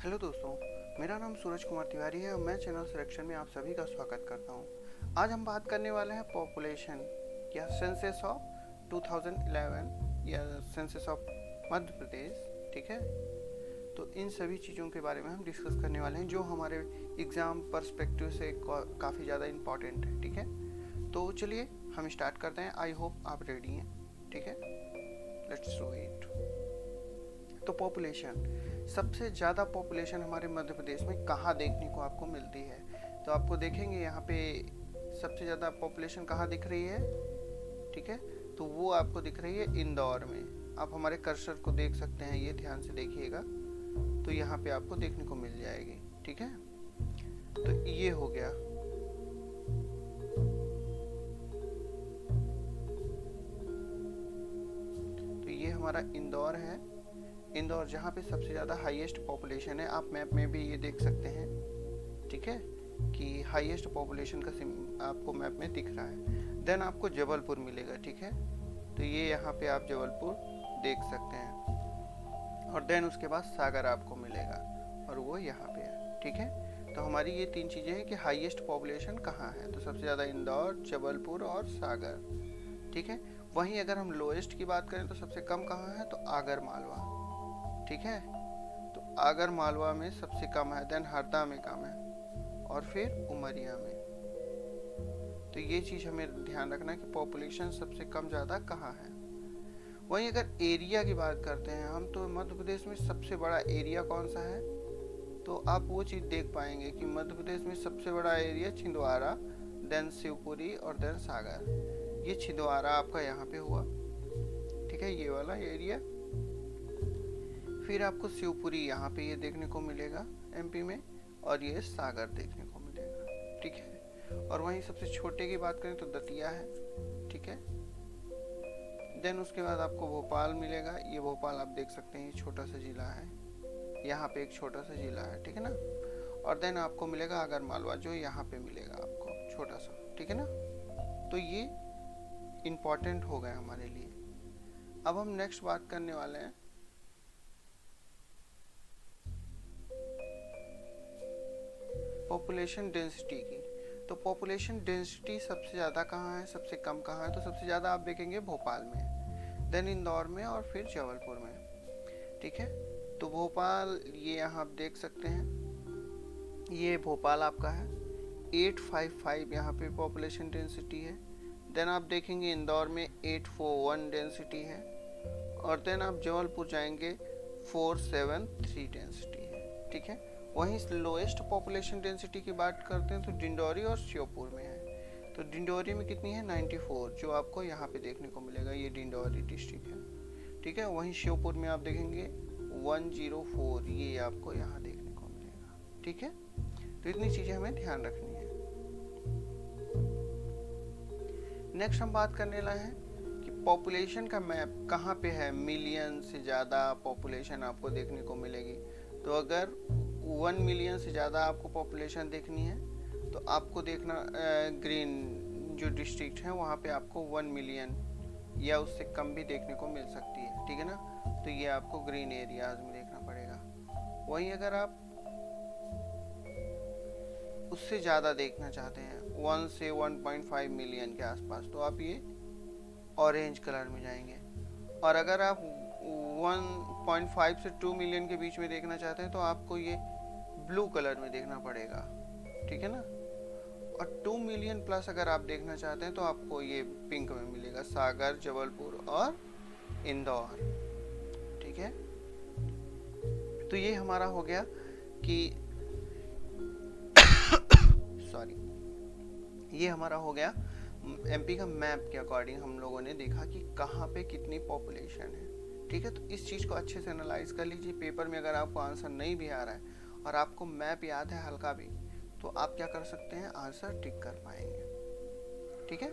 Hello दोस्तों, मेरा नाम सूरज कुमार तिवारी है और मैं चैनल सिलेक्शन में आप सभी का स्वागत करता हूं। आज हम बात करने वाले हैं पॉपुलेशन या सेंसस ऑफ 2011 या सेंसस ऑफ मध्य प्रदेश। ठीक है, तो इन सभी चीज़ों के बारे में हम डिस्कस करने वाले हैं जो हमारे एग्ज़ाम पर्सपेक्टिव से काफ़ी ज़्यादा इम्पॉर्टेंट है। ठीक है, तो चलिए हम स्टार्ट करते हैं। आई होप आप रेडी हैं। ठीक है, लेट्स डू इट। तो पॉपुलेशन, सबसे ज़्यादा पॉपुलेशन हमारे मध्य प्रदेश में कहाँ देखने को आपको मिलती है? तो आपको देखेंगे यहाँ पे सबसे ज़्यादा पॉपुलेशन कहाँ दिख रही है। ठीक है, तो वो आपको दिख रही है इंदौर में। आप हमारे कर्सर को देख सकते हैं, ये ध्यान से देखिएगा, तो यहाँ पे आपको देखने को मिल जाएगी। ठीक है, तो ये हो गया। तो ये हमारा इंदौर है। इंदौर जहाँ पे सबसे ज़्यादा हाईएस्ट पॉपुलेशन है, आप मैप में भी ये देख सकते हैं। ठीक है, कि हाईएस्ट पॉपुलेशन का आपको मैप में दिख रहा है। देन आपको जबलपुर मिलेगा। ठीक है, तो ये यहाँ पे आप जबलपुर देख सकते हैं। और देन उसके बाद सागर आपको मिलेगा और वो यहाँ पे है। ठीक है, तो हमारी ये तीन चीज़ें हैं कि हाईएस्ट पॉपुलेशन कहाँ है। तो सबसे ज़्यादा इंदौर, जबलपुर और सागर। ठीक है, वहीं अगर हम लोएस्ट की बात करें तो सबसे कम कहाँ है, तो आगर मालवा। ठीक है, तो आगर मालवा में सबसे कम है, देन हरदा में कम है और फिर उमरिया में। तो ये चीज़ हमें ध्यान रखना है कि पॉपुलेशन सबसे कम ज़्यादा कहाँ है। वहीं अगर एरिया की बात करते हैं हम, तो मध्य प्रदेश में सबसे बड़ा एरिया कौन सा है, तो आप वो चीज़ देख पाएंगे कि मध्य प्रदेश में सबसे बड़ा एरिया छिंदवाड़ा, देन शिवपुरी और देन सागर। ये छिंदवाड़ा आपका यहाँ पे हुआ। ठीक है, ये वाला एरिया। फिर आपको शिवपुरी यहाँ पे ये देखने को मिलेगा एमपी में, और ये सागर देखने को मिलेगा। ठीक है, और वहीं सबसे छोटे की बात करें तो दतिया है। ठीक है, देन उसके बाद आपको भोपाल मिलेगा। ये भोपाल आप देख सकते हैं, ये छोटा सा जिला है, यहाँ पे एक छोटा सा जिला है। ठीक है ना, और देन आपको मिलेगा आगर मालवा, जो यहाँ पे मिलेगा आपको छोटा सा। ठीक है ना, तो ये इम्पोर्टेंट हो गया हमारे लिए। अब हम नेक्स्ट बात करने वाले हैं पॉपुलेशन डेंसिटी की। तो पॉपुलेशन डेंसिटी सबसे ज़्यादा कहाँ है, सबसे कम कहाँ है? तो सबसे ज़्यादा आप देखेंगे भोपाल में, देन इंदौर में और फिर जबलपुर में। ठीक है, तो भोपाल ये यहाँ आप देख सकते हैं, ये भोपाल आपका है 855 यहाँ पे पॉपुलेशन डेंसिटी है। देन आप देखेंगे इंदौर में 841 डेंसिटी है, और देन आप जबलपुर जाएंगे 473 डेंसिटी है। ठीक है, वहीं लोएस्ट पॉपुलेशन डेंसिटी की बात करते हैं तो डिंडोरी और श्योपुर में है। तो डिंडोरी में कितनी है, 94, जो आपको यहाँ पे देखने को मिलेगा। ये डिंडोरी डिस्ट्रिक्ट है। ठीक है, वहीं श्योपुर में आप देखेंगे 104, ये आपको यहाँ देखने को मिलेगा। ठीक है, तो इतनी चीज़ें हमें ध्यान रखनी है। नेक्स्ट हम बात करने वाले हैं कि पॉपुलेशन का मैप कहाँ पे है। मिलियन से ज़्यादा पॉपुलेशन आपको देखने को मिलेगी। तो अगर 1 मिलियन से ज़्यादा आपको पॉपुलेशन देखनी है तो आपको देखना ग्रीन जो डिस्ट्रिक्ट है वहाँ पे आपको 1 मिलियन या उससे कम भी देखने को मिल सकती है। ठीक है ना, तो ये आपको ग्रीन एरियाज में देखना पड़ेगा। वहीं अगर आप उससे ज़्यादा देखना चाहते हैं 1 से 1.5 मिलियन के आसपास, तो आप ये ऑरेंज कलर में जाएंगे। और अगर आप 1.5 से 2 मिलियन के बीच में देखना चाहते हैं तो आपको ये ब्लू कलर में देखना पड़ेगा। ठीक है ना, और 2 मिलियन प्लस अगर आप देखना चाहते हैं तो आपको ये पिंक में मिलेगा, सागर, जबलपुर और इंदौर। ठीक है, तो ये हमारा हो गया कि सॉरी, ये हमारा हो गया एमपी का मैप के अकॉर्डिंग हम लोगों ने देखा कि कहाँ पे कितनी पॉपुलेशन है। ठीक है, तो इस चीज़ को अच्छे से एनालाइज कर लीजिए। पेपर में अगर आपको आंसर नहीं भी आ रहा है और आपको मैप याद है हल्का भी, तो आप क्या कर सकते हैं, आंसर टिक कर पाएंगे। ठीक है,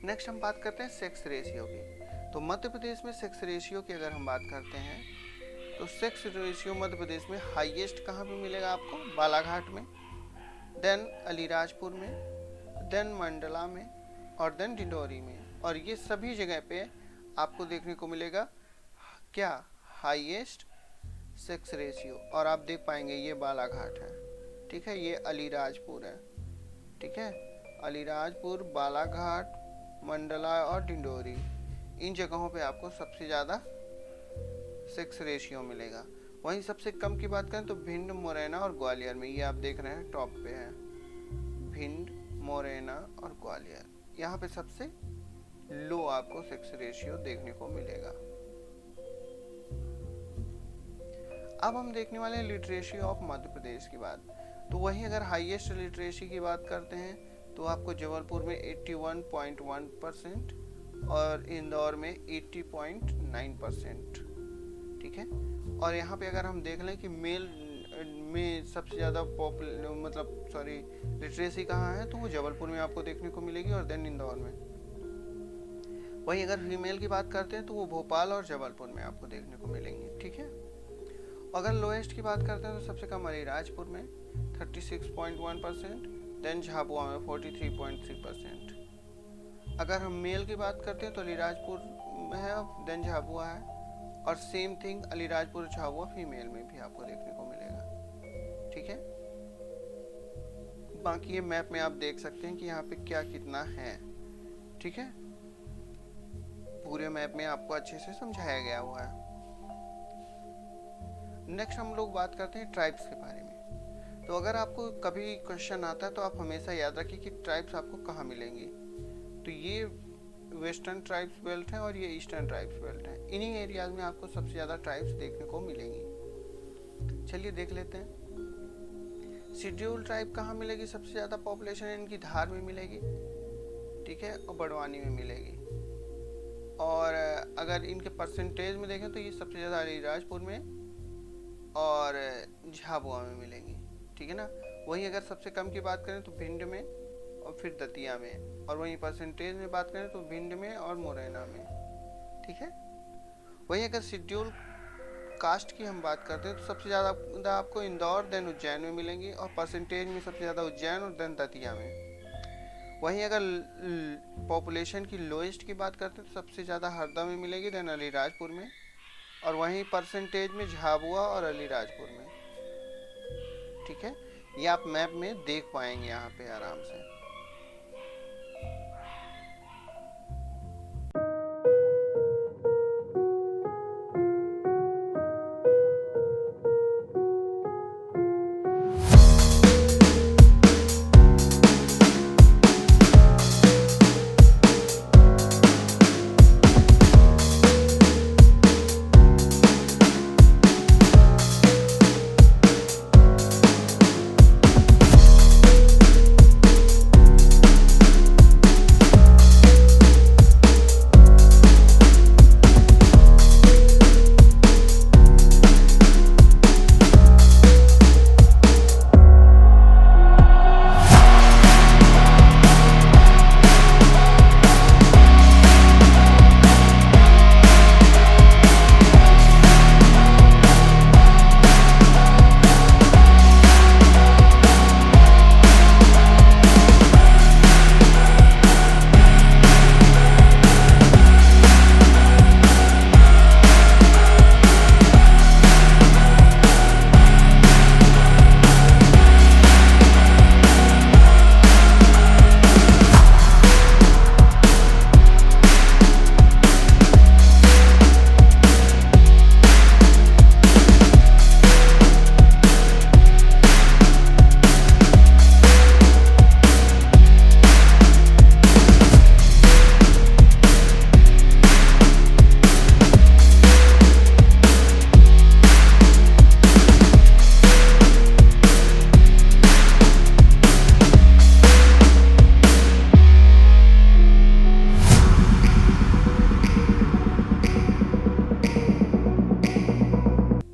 नेक्स्ट हम बात करते हैं सेक्स रेशियो की। तो मध्य प्रदेश में सेक्स रेशियो की अगर हम बात करते हैं तो सेक्स रेशियो मध्य प्रदेश में हाईएस्ट कहाँ पे मिलेगा आपको, बालाघाट में, देन अलीराजपुर में, देन मंडला में और देन डिंडोरी में। और ये सभी जगह पे आपको देखने को मिलेगा क्या, हाईएस्ट सेक्स रेशियो, और आप देख पाएंगे ये बालाघाट है, ठीक है, ये अलीराजपुर है, ठीक है, अलीराजपुर, बालाघाट, मंडला और डिंडोरी, इन जगहों पे आपको सबसे ज़्यादा सेक्स रेशियो मिलेगा। वहीं सबसे कम की बात करें तो भिंड, मुरैना और ग्वालियर में, ये आप देख रहे हैं टॉप पे है, भिंड, मुरैना और ग्वालियर, यहाँ पे सबसे लो आपको सेक्स रेशियो देखने को मिलेगा। अब हम देखने वाले हैं लिटरेसी ऑफ मध्य प्रदेश की बात। तो वहीं अगर हाईएस्ट लिटरेसी की बात करते हैं तो आपको जबलपुर में 81.1% और इंदौर में 80.9%, ठीक है। और यहाँ पे अगर हम देख लें कि मेल में सबसे ज़्यादा लिटरेसी कहाँ है, तो वो जबलपुर में आपको देखने को मिलेगी और देन इंदौर में। वहीं अगर फीमेल की बात करते हैं तो वो भोपाल और जबलपुर में आपको देखने को मिलेंगी, ठीक है। अगर लोएस्ट की बात करते हैं तो सबसे कम अलीराजपुर में 36.1%, देन झाबुआ में 43.3%। अगर हम मेल की बात करते हैं तो अलीराजपुर है, देन झाबुआ है, और same thing Alirajpur Jhabua female में भी आपको देखने को मिलेगा, ठीक है। बाकी ये मैप में आप देख सकते हैं कि यहाँ पे क्या कितना है, ठीक है, पूरे मैप में आपको अच्छे से समझाया गया हुआ है। नेक्स्ट हम लोग बात करते हैं ट्राइब्स के बारे में। तो अगर आपको कभी क्वेश्चन आता है तो आप हमेशा याद रखिए कि ट्राइब्स आपको कहाँ मिलेंगी। तो ये वेस्टर्न ट्राइब्स बेल्ट है और ये ईस्टर्न ट्राइब्स बेल्ट है, इन्हीं एरियाज में आपको सबसे ज़्यादा ट्राइब्स देखने को मिलेंगी। चलिए देख लेते हैं शेड्यूल ट्राइब कहाँ मिलेगी, सबसे ज़्यादा पॉपुलेशन इनकी धार में मिलेगी, ठीक है, और बड़वानी में मिलेगी। और अगर इनके परसेंटेज में देखें तो ये सबसे ज़्यादा अलीराजपुर में और झाबुआ में मिलेंगी, ठीक है ना। वहीं अगर सबसे कम की बात करें तो भिंड में और फिर दतिया में, और वहीं परसेंटेज में बात करें तो भिंड में और मुरैना में, ठीक है। वहीं अगर शेड्यूल कास्ट की हम बात करते हैं तो सबसे ज़्यादा आपको इंदौर देन उज्जैन में मिलेंगी, और परसेंटेज में सबसे ज़्यादा उज्जैन और देन दतिया में। वहीं अगर पॉपुलेशन की लोएस्ट की बात करते हैं तो सबसे ज़्यादा हरदा में मिलेगी, देन अलीराजपुर में, और वहीं परसेंटेज में झाबुआ और अलीराजपुर में, ठीक है। ये आप मैप में देख पाएंगे यहाँ पे आराम से।